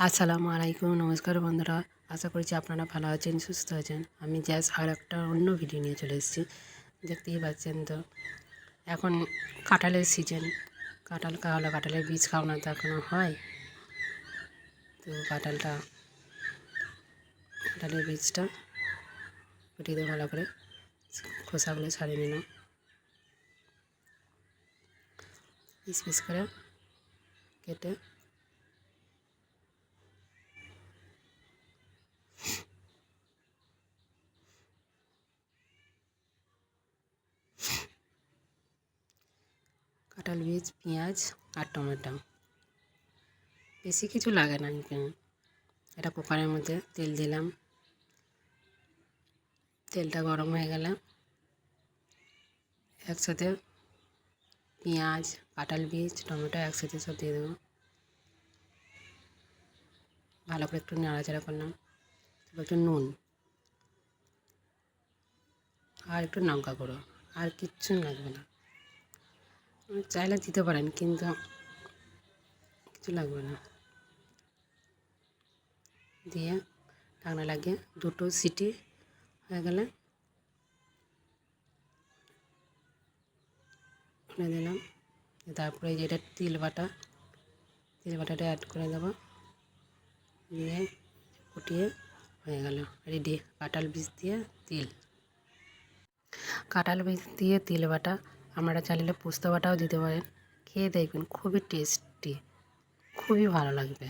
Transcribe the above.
আসসালামু আলাইকুম, নমস্কার বন্ধুরা। আশা করছি আপনারা ভালো আছেন, সুস্থ আছেন। আমি আর একটা অন্য ভিডিও নিয়ে চলে এসেছি। দেখতেই পাচ্ছেন তো, এখন কাঁঠালের সিজন। কাঁঠাল খাওয়ালো, কাঁঠালের বীজ খাওয়ানো তো এখনও হয়। তো কাঁঠালের বীজটা ফুটিয়ে দিয়ে ভালো করে খোসাগুলো ছাড়িয়ে নিলাম, পিস পিস করে কেটে কাঁঠাল বীজ, পেঁয়াজ আর টমেটো, বেশি কিছু লাগে না। এটা কুকারের মধ্যে তেল দিলাম, তেলটা গরম হয়ে গেলে একসাথে পেঁয়াজ, কাঁঠাল বীজ, টমেটো একসাথে সব দিয়ে দেবো। ভালো করে একটু নাড়াচাড়া করলাম, তারপর একটু নুন আর একটু লঙ্কা গুঁড়ো, আর কিচ্ছু লাগবে না। চাইলে দিতে পারেন, কিন্তু কিছু লাগবে না। দিয়ে ঢাকনা লাগিয়ে দুটো সিটি হয়ে গেলে খুলে দিলাম। তারপরে যেটা তিল বাটাটা অ্যাড করে দেবো, দিয়ে ফুটিয়ে হয়ে গেল রেডি কাঁঠাল বীজ দিয়ে তিল। কাঁঠাল বীজ দিয়ে তিল বাটা, আপনারা চাইলে পোস্ত বাটাও দিতে পারেন। খেয়ে দেখবেন, খুবই টেস্টি, খুবই ভালো লাগবে।